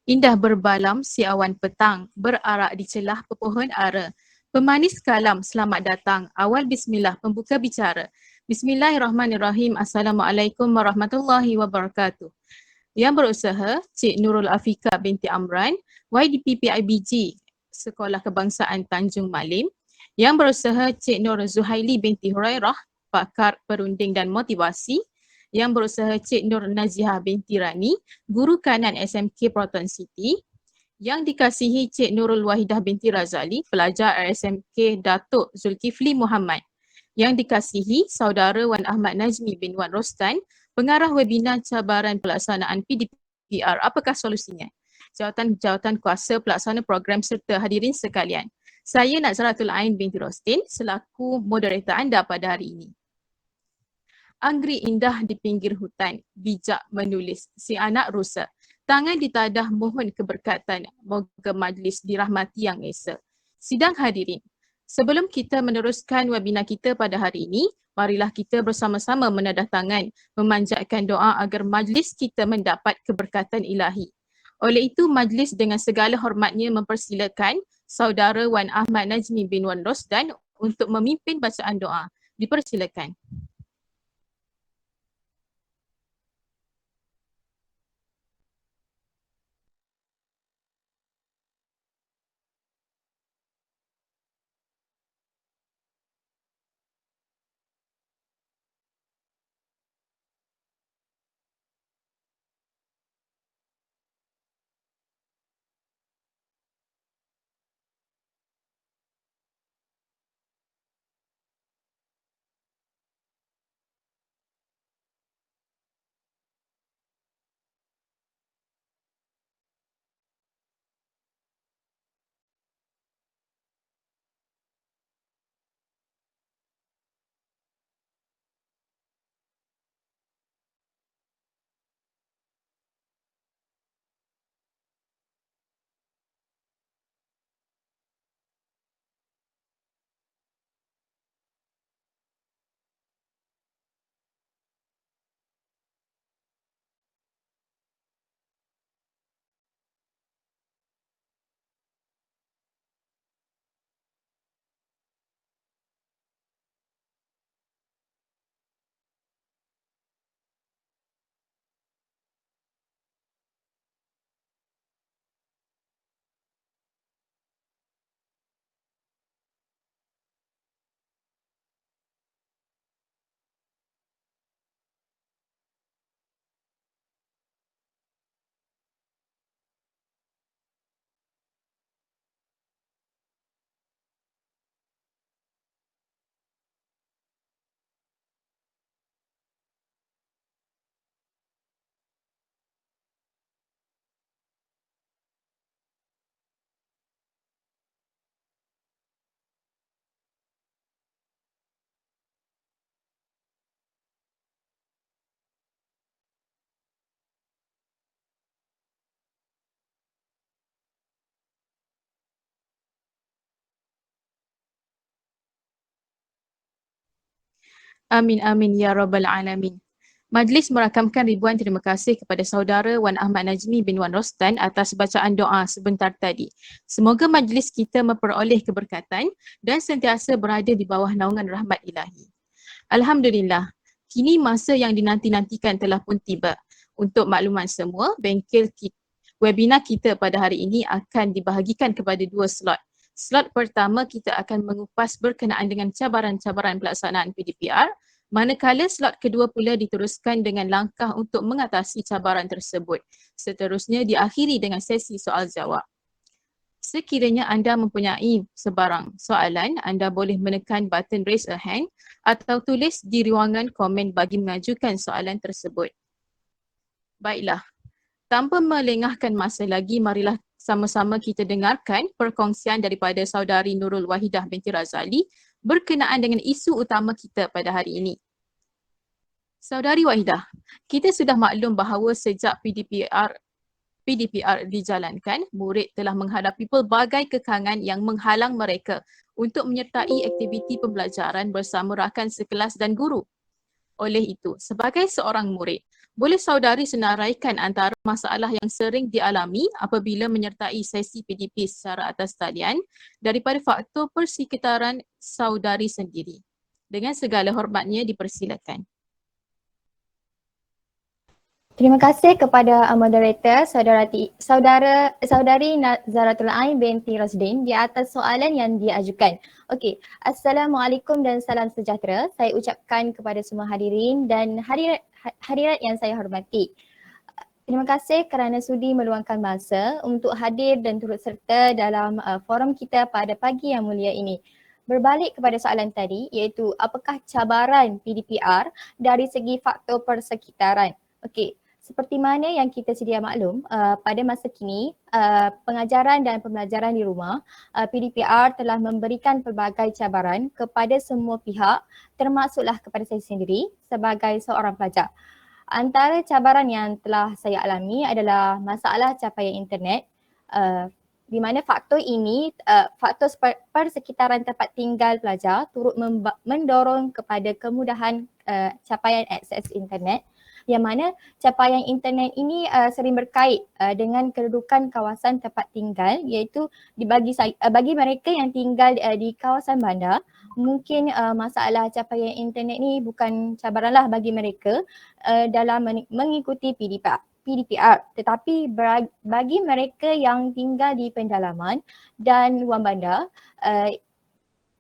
Indah berbalam si awan petang, berarak di celah pepohon ara. Pemanis kalam, selamat datang. Awal bismillah, pembuka bicara. Bismillahirrahmanirrahim. Assalamualaikum warahmatullahi wabarakatuh. Yang berusaha, Cik Nurul Afika binti Amran, YDP PIBG, Sekolah Kebangsaan Tanjung Malim. Yang berusaha, Cik Nur Zuhaili binti Hurairah, Pakar Perunding dan Motivasi. Yang berusaha, Cik Nur Nazihah binti Rani, Guru Kanan SMK Proton City. Yang dikasihi Cik Nurul Wahidah binti Razali, pelajar RSMK Datuk Zulkifli Muhammad. Yang dikasihi Saudara Wan Ahmad Najmi bin Wan Rostan, pengarah webinar cabaran pelaksanaan PDPR. Apakah solusinya? Jawatan kuasa pelaksana program serta hadirin sekalian. Saya Nazratul Ain binti Rostin selaku moderator anda pada hari ini. Anggrek indah di pinggir hutan, bijak menulis, si anak rusa. Tangan ditadah mohon keberkatan, moga majlis dirahmati Yang Esa. Sidang hadirin, sebelum kita meneruskan webinar kita pada hari ini, marilah kita bersama-sama menadah tangan, memanjatkan doa agar majlis kita mendapat keberkatan ilahi. Oleh itu, majlis dengan segala hormatnya mempersilakan Saudara Wan Ahmad Najmi bin Wan Rosdan untuk memimpin bacaan doa. Dipersilakan. Amin amin ya rabbal alamin. Majlis merakamkan ribuan terima kasih kepada saudara Wan Ahmad Najmi bin Wan Rostan atas bacaan doa sebentar tadi. Semoga majlis kita memperoleh keberkatan dan sentiasa berada di bawah naungan rahmat ilahi. Alhamdulillah, kini masa yang dinanti-nantikan telah pun tiba. Untuk makluman semua, webinar kita pada hari ini akan dibahagikan kepada dua slot. Slot pertama kita akan mengupas berkenaan dengan cabaran-cabaran pelaksanaan PDPR, manakala slot kedua pula diteruskan dengan langkah untuk mengatasi cabaran tersebut. Seterusnya diakhiri dengan sesi soal jawab. Sekiranya anda mempunyai sebarang soalan, anda boleh menekan button raise a hand atau tulis di ruangan komen bagi mengajukan soalan tersebut. Baiklah, tanpa melengahkan masa lagi, marilah sama-sama kita dengarkan perkongsian daripada saudari Nurul Wahidah binti Razali berkenaan dengan isu utama kita pada hari ini. Saudari Wahidah, kita sudah maklum bahawa sejak PDPR dijalankan, murid telah menghadapi pelbagai kekangan yang menghalang mereka untuk menyertai aktiviti pembelajaran bersama rakan sekelas dan guru. Oleh itu, sebagai seorang murid, boleh saudari senaraikan antara masalah yang sering dialami apabila menyertai sesi PDP secara atas talian daripada faktor persekitaran saudari sendiri. Dengan segala hormatnya dipersilakan. Terima kasih kepada moderator saudari Zaratul Ain binti Rasdin di atas soalan yang diajukan. Okey, Assalamualaikum dan salam sejahtera. Saya ucapkan kepada semua hadirin dan hadirat yang saya hormati. Terima kasih kerana sudi meluangkan masa untuk hadir dan turut serta dalam forum kita pada pagi yang mulia ini. Berbalik kepada soalan tadi, iaitu apakah cabaran PDPR dari segi faktor persekitaran? Okey, seperti mana yang kita sedia maklum, pada masa kini pengajaran dan pembelajaran di rumah, PDPR telah memberikan pelbagai cabaran kepada semua pihak, termasuklah kepada saya sendiri sebagai seorang pelajar. Antara cabaran yang telah saya alami adalah masalah capaian internet, di mana faktor ini, faktor persekitaran tempat tinggal pelajar turut mendorong kepada kemudahan capaian akses internet, yang mana capaian internet ini sering berkait dengan kedudukan kawasan tempat tinggal, iaitu bagi mereka yang tinggal di kawasan bandar, mungkin masalah capaian internet ni bukan cabaranlah bagi mereka dalam mengikuti PDPR, tetapi bagi mereka yang tinggal di pendalaman dan luar bandar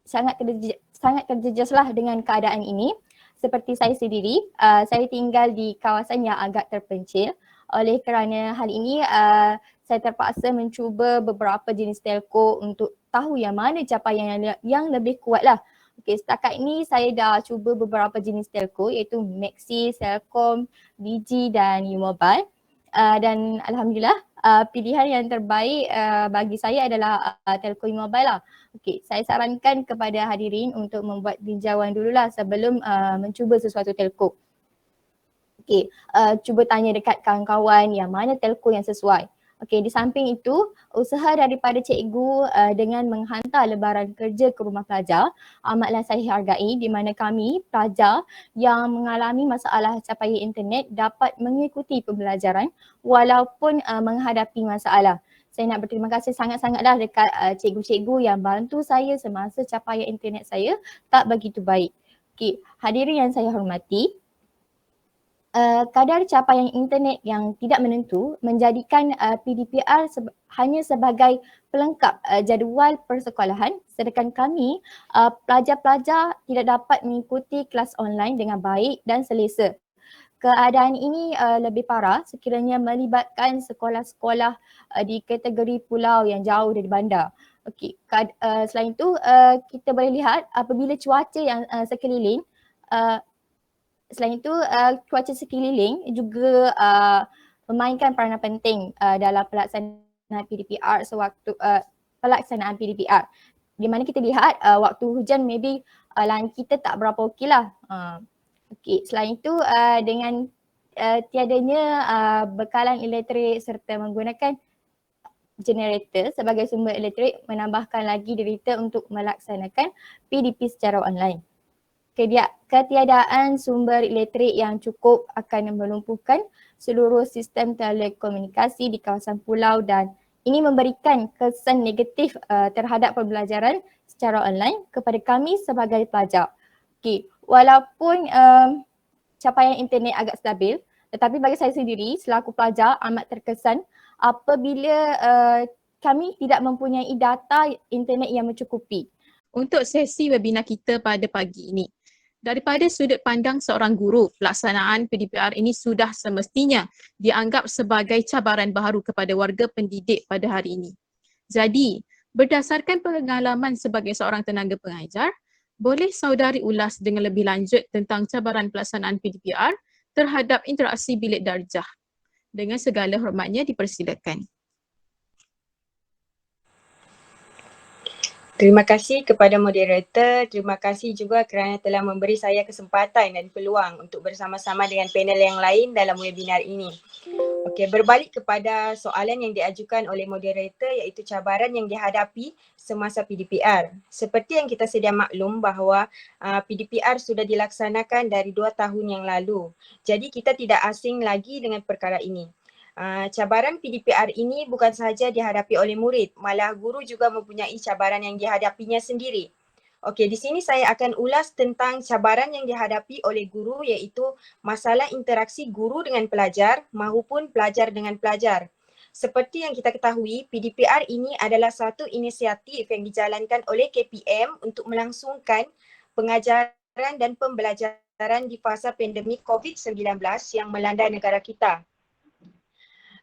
sangat terjejaslah dengan keadaan ini. Seperti saya sendiri, saya tinggal di kawasan yang agak terpencil. Oleh kerana hal ini, saya terpaksa mencuba beberapa jenis telco untuk tahu yang mana capaian yang lebih kuat lah. Okey, setakat ini saya dah cuba beberapa jenis telco iaitu Maxis, Celcom, Digi dan U-Mobile. Dan Alhamdulillah pilihan yang terbaik bagi saya adalah telco U-Mobile lah. Okey, saya sarankan kepada hadirin untuk membuat tinjauan dululah sebelum mencuba sesuatu telco. Okey, cuba tanya dekat kawan-kawan yang mana telco yang sesuai. Okey, di samping itu, usaha daripada cikgu dengan menghantar lebaran kerja ke rumah pelajar amatlah saya hargai, di mana kami pelajar yang mengalami masalah capaian internet dapat mengikuti pembelajaran walaupun menghadapi masalah. Saya nak berterima kasih sangat-sangatlah dekat cikgu-cikgu yang bantu saya semasa capaian internet saya tak begitu baik. Okey, hadirin yang saya hormati, kadar capaian internet yang tidak menentu menjadikan PDPR hanya sebagai pelengkap jadual persekolahan, sedangkan kami pelajar-pelajar tidak dapat mengikuti kelas online dengan baik dan selesa. Keadaan ini lebih parah sekiranya melibatkan sekolah-sekolah di kategori pulau yang jauh dari bandar. Okey, selain itu kita boleh lihat apabila cuaca yang sekeliling, selain itu cuaca sekeliling juga memainkan peranan penting dalam pelaksanaan PDPR sewaktu pelaksanaan PDPR. Di mana kita lihat waktu hujan maybe line kita tak berapa okey lah. Okey, selain itu dengan tiadanya bekalan elektrik serta menggunakan generator sebagai sumber elektrik menambahkan lagi derita untuk melaksanakan PDP secara online. Ketiadaan sumber elektrik yang cukup akan melumpuhkan seluruh sistem telekomunikasi di kawasan pulau dan ini memberikan kesan negatif terhadap pembelajaran secara online kepada kami sebagai pelajar. Okey, walaupun capaian internet agak stabil, tetapi bagi saya sendiri selaku pelajar amat terkesan apabila kami tidak mempunyai data internet yang mencukupi. Untuk sesi webinar kita pada pagi ini, daripada sudut pandang seorang guru, pelaksanaan PDPR ini sudah semestinya dianggap sebagai cabaran baharu kepada warga pendidik pada hari ini. Jadi, berdasarkan pengalaman sebagai seorang tenaga pengajar, boleh saudari ulas dengan lebih lanjut tentang cabaran pelaksanaan PDPR terhadap interaksi bilik darjah. Dengan segala hormatnya dipersilakan. Terima kasih kepada moderator. Terima kasih juga kerana telah memberi saya kesempatan dan peluang untuk bersama-sama dengan panel yang lain dalam webinar ini. Okey, berbalik kepada soalan yang diajukan oleh moderator iaitu cabaran yang dihadapi semasa PDPR. Seperti yang kita sedia maklum bahawa PDPR sudah dilaksanakan dari 2 tahun yang lalu. Jadi kita tidak asing lagi dengan perkara ini. Cabaran PDPR ini bukan sahaja dihadapi oleh murid, malah guru juga mempunyai cabaran yang dihadapinya sendiri. Okey, di sini saya akan ulas tentang cabaran yang dihadapi oleh guru iaitu masalah interaksi guru dengan pelajar maupun pelajar dengan pelajar. Seperti yang kita ketahui, PDPR ini adalah satu inisiatif yang dijalankan oleh KPM untuk melangsungkan pengajaran dan pembelajaran di fasa pandemik COVID-19 yang melanda negara kita.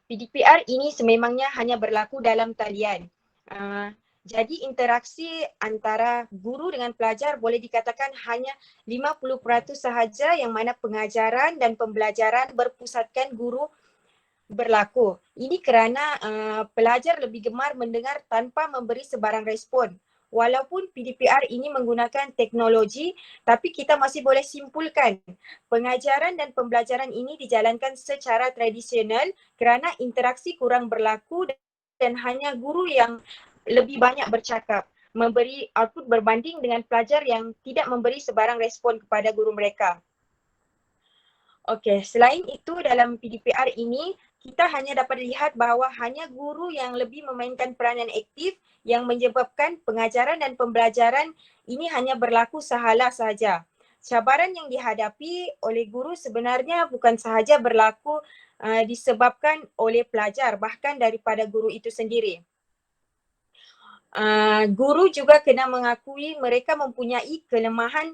PDPR ini sememangnya hanya berlaku dalam talian. Jadi interaksi antara guru dengan pelajar boleh dikatakan hanya 50% sahaja yang mana pengajaran dan pembelajaran berpusatkan guru berlaku. Ini kerana pelajar lebih gemar mendengar tanpa memberi sebarang respon. Walaupun PDPR ini menggunakan teknologi, tapi kita masih boleh simpulkan pengajaran dan pembelajaran ini dijalankan secara tradisional kerana interaksi kurang berlaku dan hanya guru yang lebih banyak bercakap, memberi output berbanding dengan pelajar yang tidak memberi sebarang respon kepada guru mereka. Okey, selain itu dalam PDPR ini, kita hanya dapat lihat bahawa hanya guru yang lebih memainkan peranan aktif yang menyebabkan pengajaran dan pembelajaran ini hanya berlaku sahala sahaja. Cabaran yang dihadapi oleh guru sebenarnya bukan sahaja berlaku disebabkan oleh pelajar, bahkan daripada guru itu sendiri. Guru juga kena mengakui mereka mempunyai kelemahan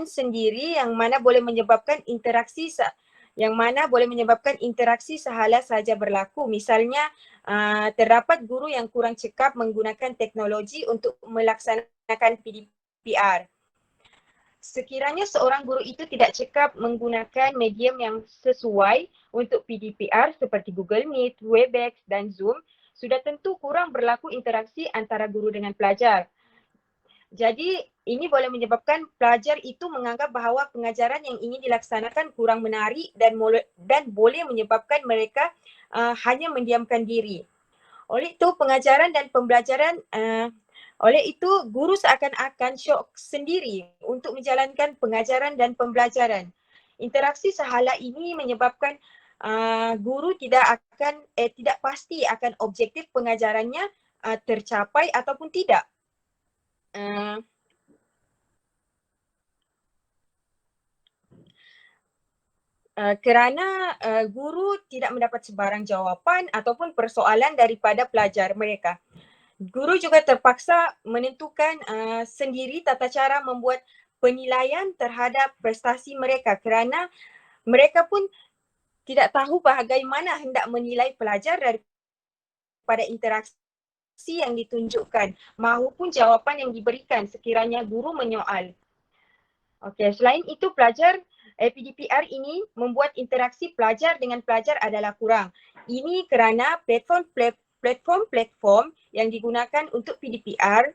sendiri yang mana boleh menyebabkan interaksi sahala sahaja berlaku. Misalnya terdapat guru yang kurang cekap menggunakan teknologi untuk melaksanakan PDPR. Sekiranya seorang guru itu tidak cekap menggunakan medium yang sesuai untuk PDPR seperti Google Meet, Webex dan Zoom, sudah tentu kurang berlaku interaksi antara guru dengan pelajar. Jadi ini boleh menyebabkan pelajar itu menganggap bahawa pengajaran yang ingin dilaksanakan kurang menarik dan boleh menyebabkan mereka hanya mendiamkan diri. Oleh itu pengajaran dan pembelajaran oleh itu guru seakan-akan syok sendiri untuk menjalankan pengajaran dan pembelajaran. Interaksi sahala ini menyebabkan guru tidak pasti akan objektif pengajarannya tercapai ataupun tidak. Kerana guru tidak mendapat sebarang jawapan ataupun persoalan daripada pelajar mereka. Guru juga terpaksa menentukan sendiri tata cara membuat penilaian terhadap prestasi mereka kerana mereka pun tidak tahu bagaimana hendak menilai pelajar daripada interaksi yang ditunjukkan maupun jawapan yang diberikan sekiranya guru menyoal. Okey, selain itu PDPR ini membuat interaksi pelajar dengan pelajar adalah kurang. Ini kerana platform yang digunakan untuk PDPR,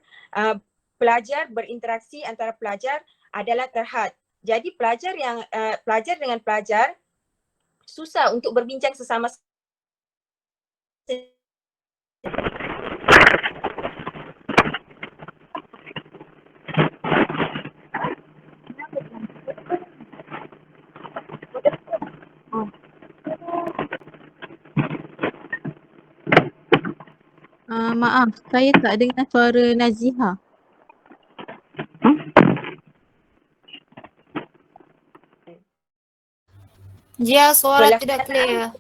pelajar berinteraksi antara pelajar adalah terhad. Jadi pelajar dengan pelajar susah untuk berbincang sesama Maaf, saya tak dengar suara Naziha. Jia, suara tidak clear.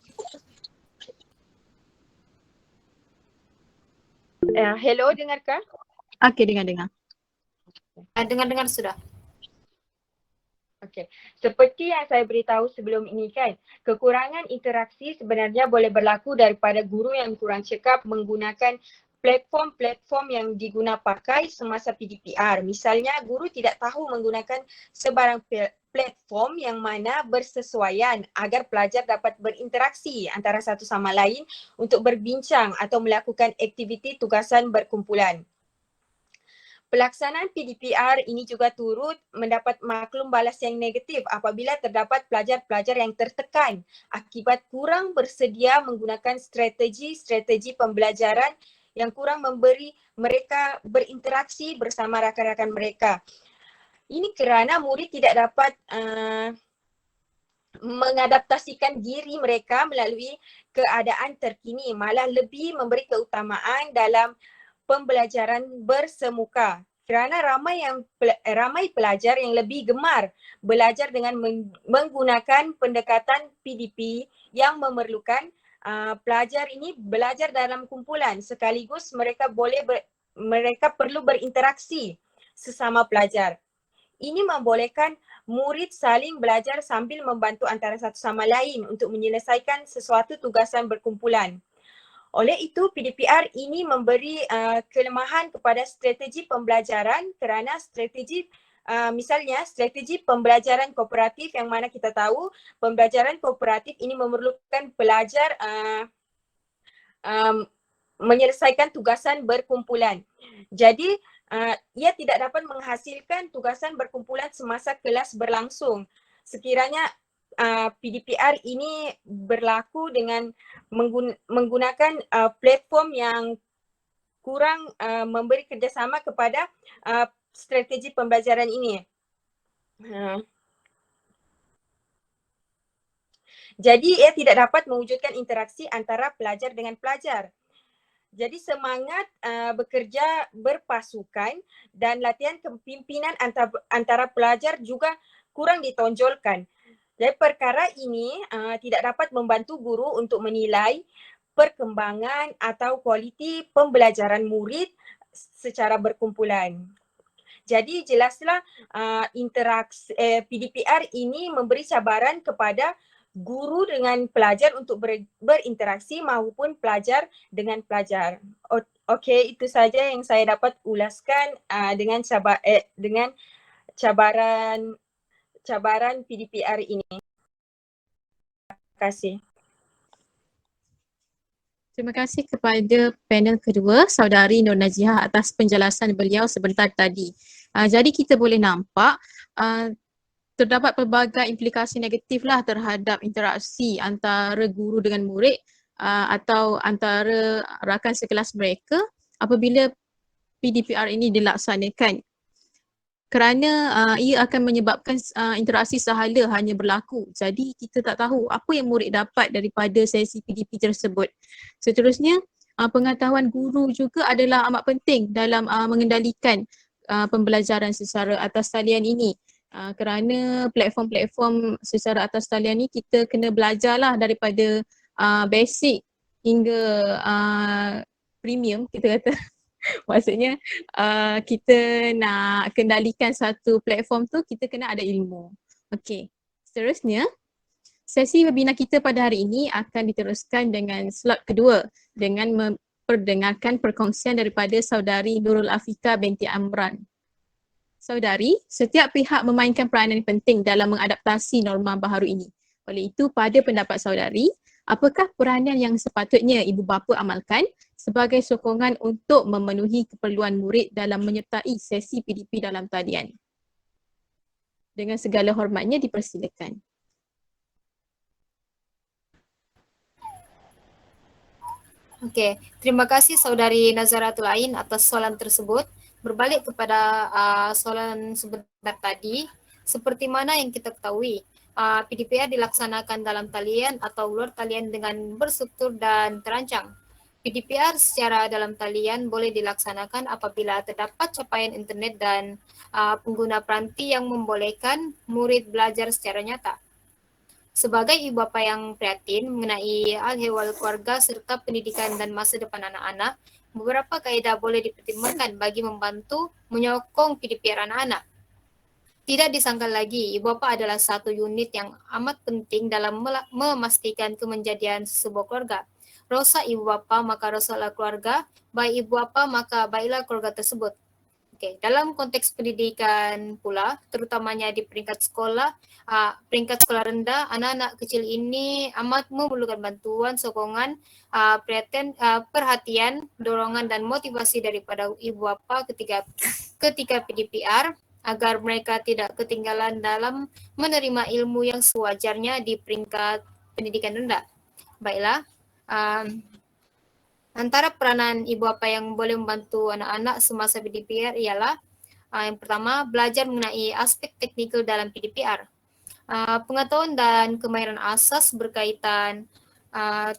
Hello, dengarkah? Okey, dengar. Dengar sudah. Okey, seperti yang saya beritahu sebelum ini kan, kekurangan interaksi sebenarnya boleh berlaku daripada guru yang kurang cekap menggunakan platform yang diguna pakai semasa PDPR. Misalnya guru tidak tahu menggunakan sebarang platform yang mana bersesuaian agar pelajar dapat berinteraksi antara satu sama lain untuk berbincang atau melakukan aktiviti tugasan berkumpulan. Pelaksanaan PDPR ini juga turut mendapat maklum balas yang negatif apabila terdapat pelajar-pelajar yang tertekan akibat kurang bersedia menggunakan strategi-strategi pembelajaran yang kurang memberi mereka berinteraksi bersama rakan-rakan mereka. Ini kerana murid tidak dapat mengadaptasikan diri mereka melalui keadaan terkini, malah lebih memberi keutamaan dalam pembelajaran bersemuka. Kerana ramai pelajar yang lebih gemar belajar dengan menggunakan pendekatan PDP yang memerlukan pelajar ini belajar dalam kumpulan sekaligus mereka perlu berinteraksi sesama pelajar. Ini membolehkan murid saling belajar sambil membantu antara satu sama lain untuk menyelesaikan sesuatu tugasan berkumpulan. Oleh itu, PDPR ini memberi kelemahan kepada strategi pembelajaran kerana misalnya strategi pembelajaran kooperatif yang mana kita tahu pembelajaran kooperatif ini memerlukan pelajar menyelesaikan tugasan berkumpulan. Jadi, ia tidak dapat menghasilkan tugasan berkumpulan semasa kelas berlangsung. Sekiranya PDPR ini berlaku dengan menggunakan platform yang kurang memberi kerjasama kepada strategi pembelajaran ini. Jadi ia tidak dapat mewujudkan interaksi antara pelajar dengan pelajar. Jadi semangat bekerja berpasukan dan latihan kepimpinan antara pelajar juga kurang ditonjolkan. Jadi perkara ini tidak dapat membantu guru untuk menilai perkembangan atau kualiti pembelajaran murid secara berkumpulan. Jadi jelaslah interaksi PDPR ini memberi cabaran kepada guru dengan pelajar untuk berinteraksi maupun pelajar dengan pelajar. Okey, itu saja yang saya dapat ulaskan dengan cabaran PDPR ini. Terima kasih. Terima kasih kepada panel kedua, Saudari Nur Najihah atas penjelasan beliau sebentar tadi. Jadi kita boleh nampak terdapat pelbagai implikasi negatif lah terhadap interaksi antara guru dengan murid atau antara rakan sekelas mereka apabila PDPR ini dilaksanakan. Kerana ia akan menyebabkan interaksi sahala hanya berlaku. Jadi kita tak tahu apa yang murid dapat daripada sesi PDP tersebut. Seterusnya, pengetahuan guru juga adalah amat penting dalam mengendalikan pembelajaran secara atas talian ini. Kerana platform-platform secara atas talian ni kita kena belajarlah daripada basic hingga premium kita kata. Maksudnya kita nak kendalikan satu platform tu kita kena ada ilmu. Okey. Seterusnya sesi webinar kita pada hari ini akan diteruskan dengan slot kedua dengan memperdengarkan perkongsian daripada Saudari Nurul Afika binti Amran. Saudari, setiap pihak memainkan peranan yang penting dalam mengadaptasi norma baharu ini. Oleh itu, pada pendapat saudari, apakah peranan yang sepatutnya ibu bapa amalkan sebagai sokongan untuk memenuhi keperluan murid dalam menyertai sesi PDP dalam talian? Dengan segala hormatnya dipersilakan. Okey, terima kasih Saudari Nazaratul Ain atas soalan tersebut. Berbalik kepada soalan sebentar tadi, seperti mana yang kita ketahui, PDPR dilaksanakan dalam talian atau luar talian dengan berstruktur dan terancang. PDPR secara dalam talian boleh dilaksanakan apabila terdapat capaian internet dan pengguna peranti yang membolehkan murid belajar secara nyata. Sebagai ibu bapa yang prihatin mengenai hal-ehwal keluarga serta pendidikan dan masa depan anak-anak, beberapa kaedah boleh dipertimbangkan bagi membantu menyokong PDPR anak-anak. Tidak disangka lagi, ibu bapa adalah satu unit yang amat penting dalam memastikan kemenjadian sebuah keluarga. Rosak ibu bapa maka rosaklah keluarga, baik ibu bapa maka baiklah keluarga tersebut. Okey, dalam konteks pendidikan pula, terutamanya di peringkat sekolah rendah, anak-anak kecil ini amat memerlukan bantuan, sokongan, perhatian, dorongan dan motivasi daripada ibu bapa ketika PDPR agar mereka tidak ketinggalan dalam menerima ilmu yang sewajarnya di peringkat pendidikan rendah. Baiklah, antara peranan ibu bapa yang boleh membantu anak-anak semasa PDPR ialah yang pertama, belajar mengenai aspek teknikal dalam PDPR. Pengetahuan dan kemahiran asas berkaitan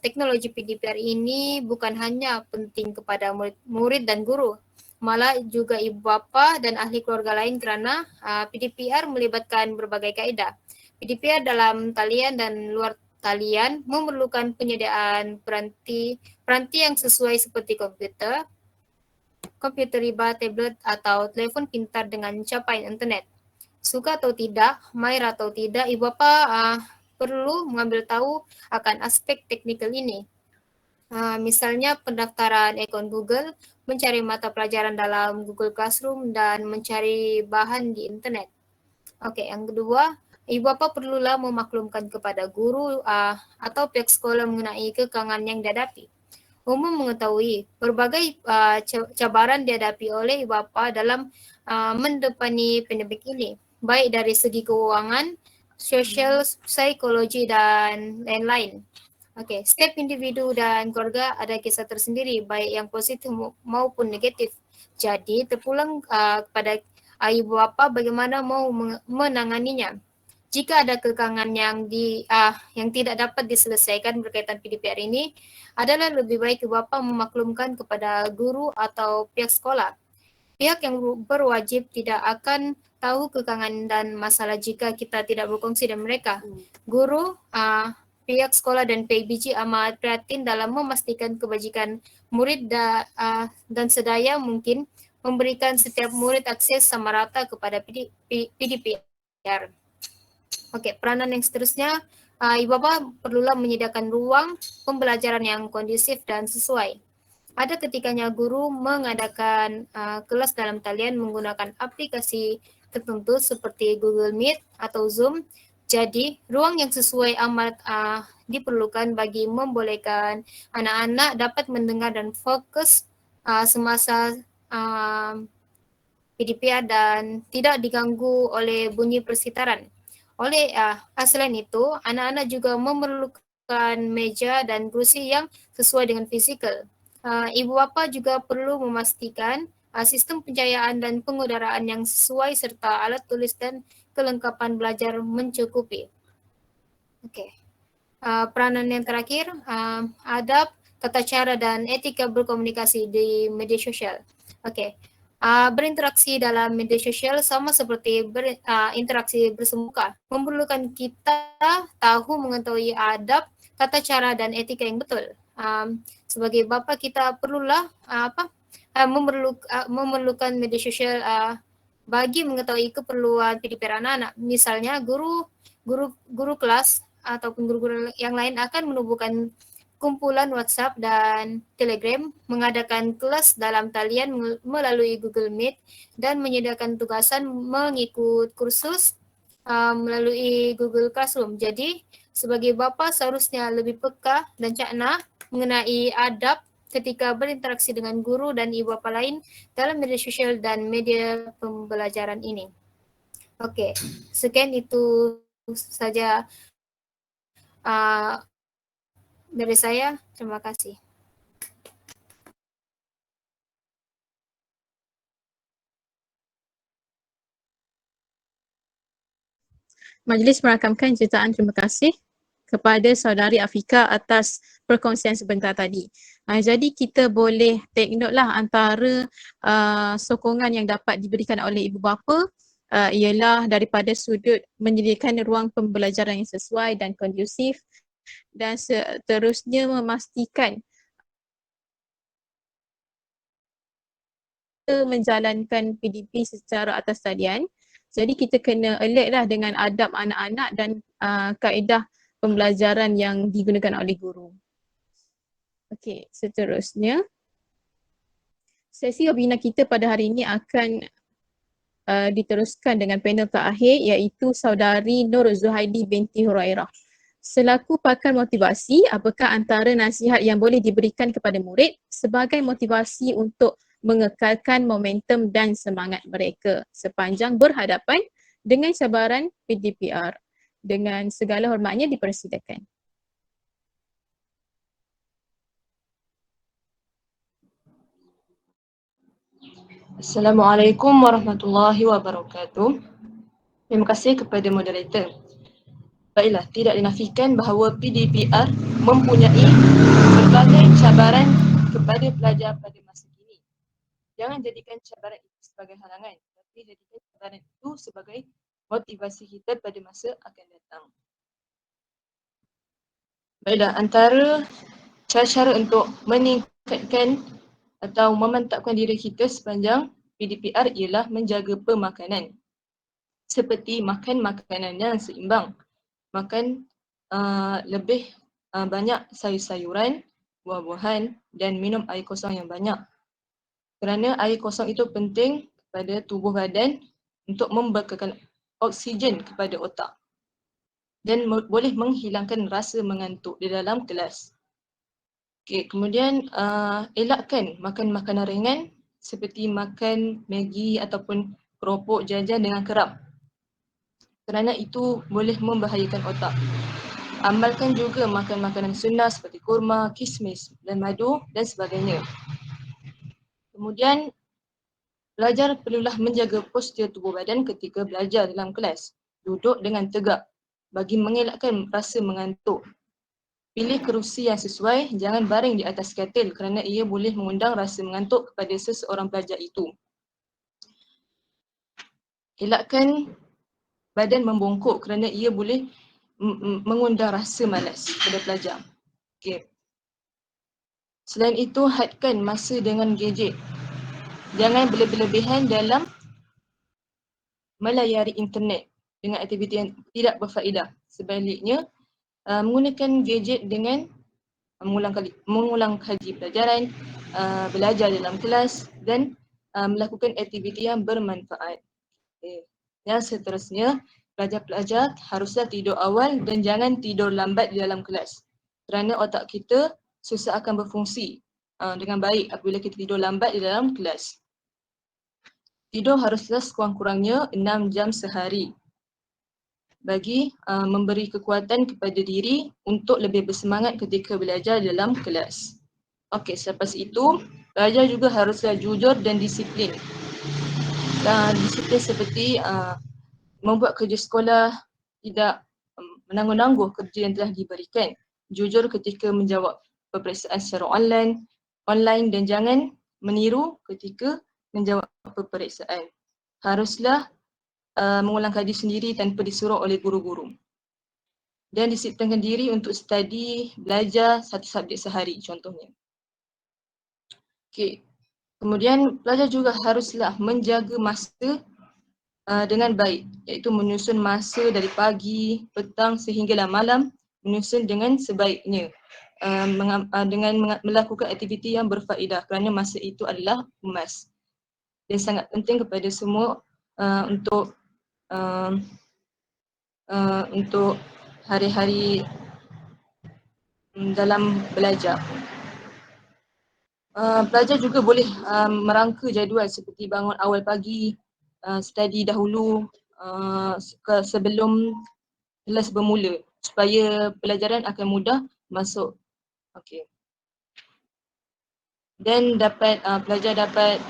teknologi PDPR ini bukan hanya penting kepada murid dan guru, malah juga ibu bapa dan ahli keluarga lain kerana PDPR melibatkan berbagai kaedah. PDPR dalam talian dan luar talian memerlukan penyediaan peranti yang sesuai seperti komputer riba, tablet atau telefon pintar dengan capaian internet. Suka atau tidak, mahir atau tidak, ibu bapa perlu mengambil tahu akan aspek teknikal ini. Misalnya pendaftaran akaun Google, mencari mata pelajaran dalam Google Classroom dan mencari bahan di internet. Okey, yang kedua, ibu bapa perlulah memaklumkan kepada guru atau pihak sekolah mengenai kekangan yang dihadapi. Umum mengetahui berbagai cabaran dihadapi oleh ibu bapa dalam mendepani pandemik ini, baik dari segi keuangan, sosial, psikologi dan lain-lain. Okey, setiap individu dan keluarga ada kisah tersendiri, baik yang positif maupun negatif. Jadi terpulang kepada ibu bapa bagaimana mau menanganinya. Jika ada kekangan yang tidak dapat diselesaikan berkaitan PDPR ini, adalah lebih baik ibu bapa memaklumkan kepada guru atau pihak sekolah. Pihak yang berwajib tidak akan tahu kekangan dan masalah jika kita tidak berkongsi dengan mereka. Guru, pihak sekolah dan PIBG amat prihatin dalam memastikan kebajikan murid dan sedaya mungkin memberikan setiap murid akses sama rata kepada PDPR. Okey, peranan yang seterusnya, ibu bapa perlulah menyediakan ruang pembelajaran yang kondusif dan sesuai. Ada ketikanya guru mengadakan kelas dalam talian menggunakan aplikasi tertentu seperti Google Meet atau Zoom. Jadi, ruang yang sesuai amat diperlukan bagi membolehkan anak-anak dapat mendengar dan fokus semasa PDPR dan tidak diganggu oleh bunyi persekitaran. Selain itu, anak-anak juga memerlukan meja dan kerusi yang sesuai dengan fizikal. Ibu bapa juga perlu memastikan sistem pencahayaan dan pengudaraan yang sesuai serta alat tulis dan kelengkapan belajar mencukupi. Okey. Peranan yang terakhir, adab, tata cara dan etika berkomunikasi di media sosial. Okey. Berinteraksi dalam media sosial sama seperti berinteraksi bersemuka. Memerlukan kita tahu mengetahui adab, tata cara dan etika yang betul. Sebagai bapa kita perlulah memerlukan media sosial bagi mengetahui keperluan PDPR anak-anak. Misalnya guru kelas ataupun guru-guru yang lain akan menubuhkan kumpulan WhatsApp dan Telegram, mengadakan kelas dalam talian melalui Google Meet dan menyediakan tugasan mengikut kursus melalui Google Classroom. Jadi, sebagai bapa seharusnya lebih peka dan cakna mengenai adab ketika berinteraksi dengan guru dan ibu bapa lain dalam media sosial dan media pembelajaran ini. Okey, sekian itu saja dari saya. Terima kasih. Majlis merakamkan jutaan terima kasih kepada saudari Afika atas perkongsian sebentar tadi. Jadi kita boleh take note lah antara sokongan yang dapat diberikan oleh ibu bapa ialah daripada sudut menyediakan ruang pembelajaran yang sesuai dan kondusif dan seterusnya memastikan menjalankan PDP secara atas talian. Jadi kita kena alert lah dengan adab anak-anak dan kaedah pembelajaran yang digunakan oleh guru. Okey, seterusnya sesi webinar kita pada hari ini akan diteruskan dengan panel terakhir iaitu saudari Nur Zuhaidi binti Hurairah. Selaku pakar motivasi, apakah antara nasihat yang boleh diberikan kepada murid sebagai motivasi untuk mengekalkan momentum dan semangat mereka sepanjang berhadapan dengan cabaran PDPR. Dengan segala hormatnya dipersilakan. Assalamualaikum warahmatullahi wabarakatuh. Terima kasih kepada moderator. Baiklah, tidak dinafikan bahawa PDPR mempunyai berbagai cabaran kepada pelajar pada masa kini. Jangan jadikan cabaran itu sebagai halangan, tapi jadikan cabaran itu sebagai motivasi kita pada masa akan datang. Baiklah, antara cara-cara untuk meningkatkan atau memantapkan diri kita sepanjang PDPR ialah menjaga pemakanan. Seperti makan makanan yang seimbang, makan lebih banyak sayur-sayuran, buah-buahan dan minum air kosong yang banyak. Kerana air kosong itu penting kepada tubuh badan untuk membekalkan oksigen kepada otak dan boleh menghilangkan rasa mengantuk di dalam kelas. Okey, kemudian elakkan makan makanan ringan seperti makan Maggi ataupun keropok jajan dengan kerap. Kerana itu boleh membahayakan otak. Amalkan juga makan makanan sunnah seperti kurma, kismis dan madu dan sebagainya. Kemudian pelajar perlulah menjaga postur tubuh badan ketika belajar dalam kelas. Duduk dengan tegak bagi mengelakkan rasa mengantuk. Pilih kerusi yang sesuai, jangan baring di atas katil kerana ia boleh mengundang rasa mengantuk kepada seseorang pelajar itu. Elakkan badan membongkok kerana ia boleh mengundang rasa malas pada pelajar. Okay. Selain itu, hadkan masa dengan gadget. Jangan berlebihan dalam melayari internet dengan aktiviti yang tidak berfaedah. Sebaliknya, menggunakan gadget dengan mengulang kaji pelajaran, belajar dalam kelas dan melakukan aktiviti yang bermanfaat. Okay. Yang seterusnya, pelajar-pelajar haruslah tidur awal dan jangan tidur lambat di dalam kelas. Kerana otak kita susah akan berfungsi dengan baik apabila kita tidur lambat di dalam kelas. Tidur haruslah sekurang-kurangnya 6 jam sehari bagi memberi kekuatan kepada diri untuk lebih bersemangat ketika belajar dalam kelas. Okey, selepas itu, pelajar juga haruslah jujur dan disiplin. Disiplin seperti membuat kerja sekolah, tidak menangguh-nangguh kerja yang telah diberikan. Jujur ketika menjawab peperiksaan secara online dan jangan meniru ketika menjawab peperiksaan. Haruslah mengulang kaji sendiri tanpa disuruh oleh guru-guru. Dan disiplinkan diri untuk study, belajar satu subjek sehari contohnya. Okey. Kemudian pelajar juga haruslah menjaga masa dengan baik, iaitu menyusun masa dari pagi, petang sehinggalah malam, menyusun dengan sebaiknya dengan melakukan aktiviti yang berfaedah kerana masa itu adalah emas. Dan sangat penting kepada semua untuk hari-hari dalam belajar. Pelajar juga boleh merangka jadual seperti bangun awal pagi, study dahulu sebelum kelas bermula supaya pelajaran akan mudah masuk. Okey. Dan pelajar dapat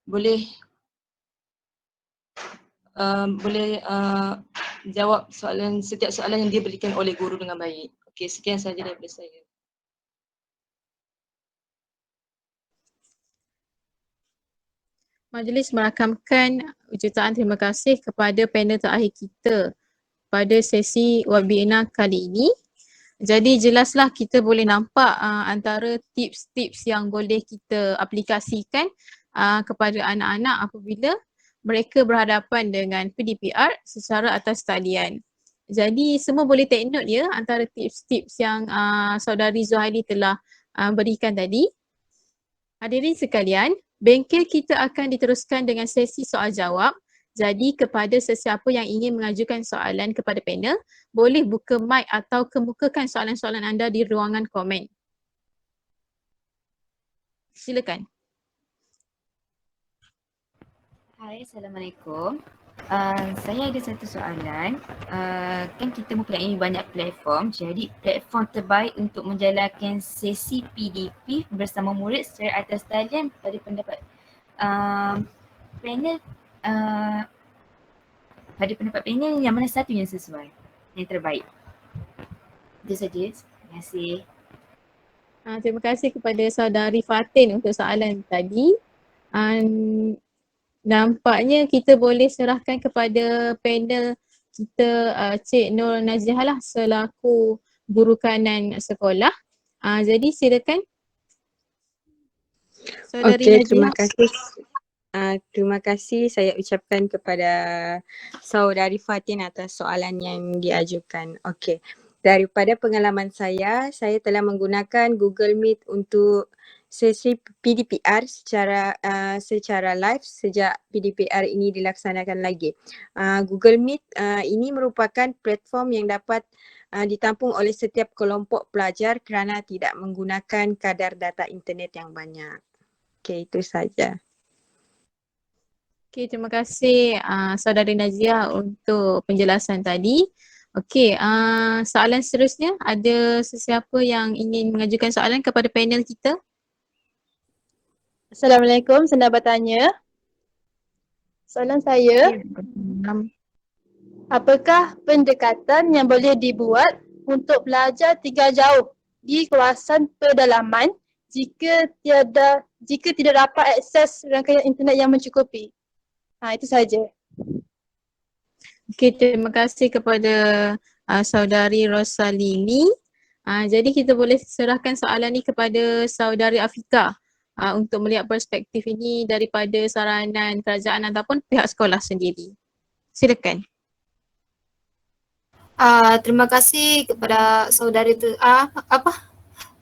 boleh jawab setiap soalan yang diberikan oleh guru dengan baik. Okey, sekian sahaja daripada saya. Majlis merakamkan ucapan terima kasih kepada panel terakhir kita pada sesi webinar kali ini. Jadi jelaslah kita boleh nampak antara tips-tips yang boleh kita aplikasikan kepada anak-anak apabila mereka berhadapan dengan PDPR secara atas talian. Jadi semua boleh take note ya antara tips-tips yang saudari Zuhaili telah berikan tadi. Hadirin sekalian, bengkel kita akan diteruskan dengan sesi soal jawab. Jadi kepada sesiapa yang ingin mengajukan soalan kepada panel, boleh buka mic atau kemukakan soalan-soalan anda di ruangan komen. Silakan. Hai, Assalamualaikum. Saya ada satu soalan. Kan kita mempunyai banyak platform, jadi platform terbaik untuk menjalankan sesi PDP bersama murid secara atas talian pada pendapat panel, pada pendapat panel yang mana satu yang sesuai, yang terbaik? Itu saja. Terima kasih. Terima kasih kepada saudari Fatin untuk soalan tadi. Nampaknya kita boleh serahkan kepada panel kita Cik Nur Naziah lah selaku guru kanan sekolah. Jadi silakan. Saudari Okey, Naziah. terima kasih saya ucapkan kepada saudari Fatin atas soalan yang diajukan. Okey. Daripada pengalaman saya telah menggunakan Google Meet untuk sesi PDPR secara live sejak PDPR ini dilaksanakan lagi. Google Meet ini merupakan platform yang dapat ditampung oleh setiap kelompok pelajar kerana tidak menggunakan kadar data internet yang banyak. Okey, itu saja. Okey, terima kasih saudari Naziah untuk penjelasan tadi. Okey, soalan seterusnya, ada sesiapa yang ingin mengajukan soalan kepada panel kita? Assalamualaikum, senang bertanya. Soalan saya, apakah pendekatan yang boleh dibuat untuk belajar tinggal jauh di kawasan pedalaman jika tidak dapat akses rangkaian internet yang mencukupi? Itu saja. Okey, terima kasih kepada saudari Rosalini. Jadi kita boleh serahkan soalan ni kepada saudari Afika untuk melihat perspektif ini daripada saranan kerajaan ataupun pihak sekolah sendiri. Silakan. Terima kasih kepada saudari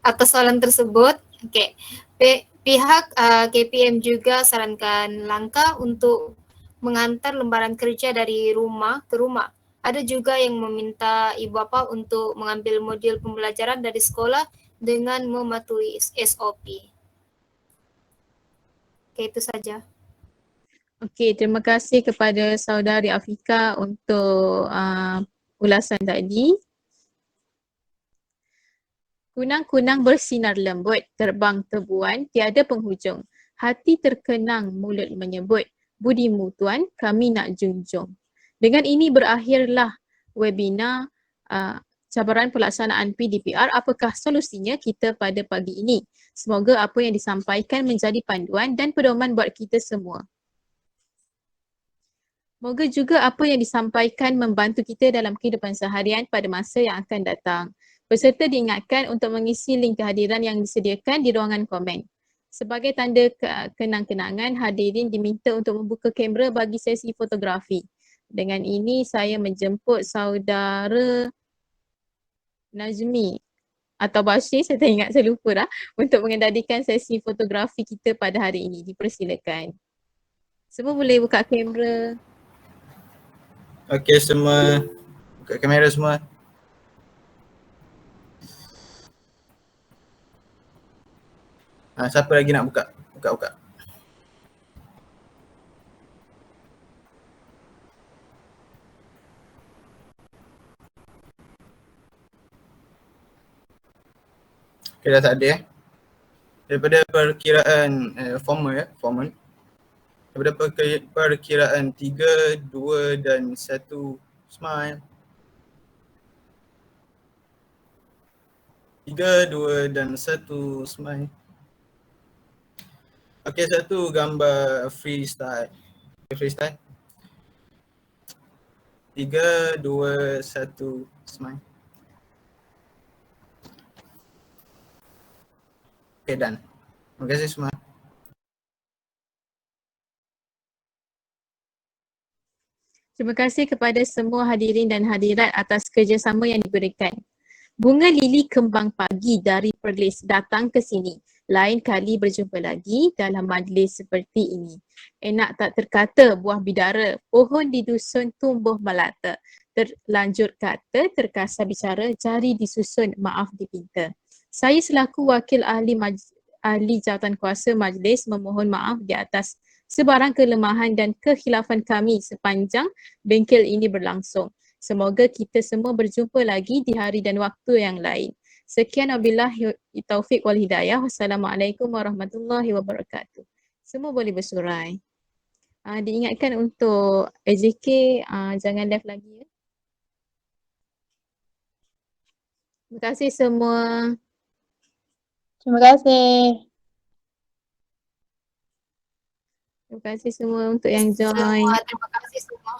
atas soalan tersebut. Okey. Pihak KPM juga sarankan langkah untuk menghantar lembaran kerja dari rumah ke rumah. Ada juga yang meminta ibu bapa untuk mengambil modul pembelajaran dari sekolah dengan mematuhi SOP. Okey, itu saja. Okey, terima kasih kepada saudari Afika untuk ulasan tadi. Kunang-kunang bersinar lembut, terbang tebuan, tiada penghujung. Hati terkenang, mulut menyebut, budimu tuan, kami nak junjung. Dengan ini berakhirlah webinar cabaran pelaksanaan PDPR. Apakah solusinya kita pada pagi ini? Semoga apa yang disampaikan menjadi panduan dan pedoman buat kita semua. Moga juga apa yang disampaikan membantu kita dalam kehidupan seharian pada masa yang akan datang. Peserta diingatkan untuk mengisi link kehadiran yang disediakan di ruangan komen. Sebagai tanda kenang-kenangan, hadirin diminta untuk membuka kamera bagi sesi fotografi. Dengan ini saya menjemput saudara Najmi atau Bashir, saya tak ingat, saya lupa dah, untuk mengendalikan sesi fotografi kita pada hari ini. Dipersilakan. Semua boleh buka kamera. Okey, semua buka kamera semua. Siapa lagi nak buka? Buka. Okey, dah tak ada Daripada perkiraan formal. Daripada perkiraan 3, 2 dan 1, smile. 3, 2 dan 1, smile. Okey, satu gambar freestyle. Freestyle. 3, 2, 1, smile. Okey, done. Terima kasih semua. Terima kasih kepada semua hadirin dan hadirat atas kerjasama yang diberikan. Bunga lili kembang pagi dari Perlis datang ke sini. Lain kali berjumpa lagi dalam majlis seperti ini. Enak tak terkata buah bidara, pohon di dusun tumbuh melata. Terlanjur kata, terkasar bicara, jari disusun, maaf dipinta. Saya selaku wakil ahli ahli jawatankuasa majlis memohon maaf di atas sebarang kelemahan dan kekhilafan kami sepanjang bengkel ini berlangsung. Semoga kita semua berjumpa lagi di hari dan waktu yang lain. Sekian wabillahi taufik wal hidayah. Wassalamualaikum warahmatullahi wabarakatuh. Semua boleh bersurai. Diingatkan untuk AJK jangan live lagi ya. Terima kasih semua. Terima kasih. Terima kasih semua untuk yang join. Terima kasih semua.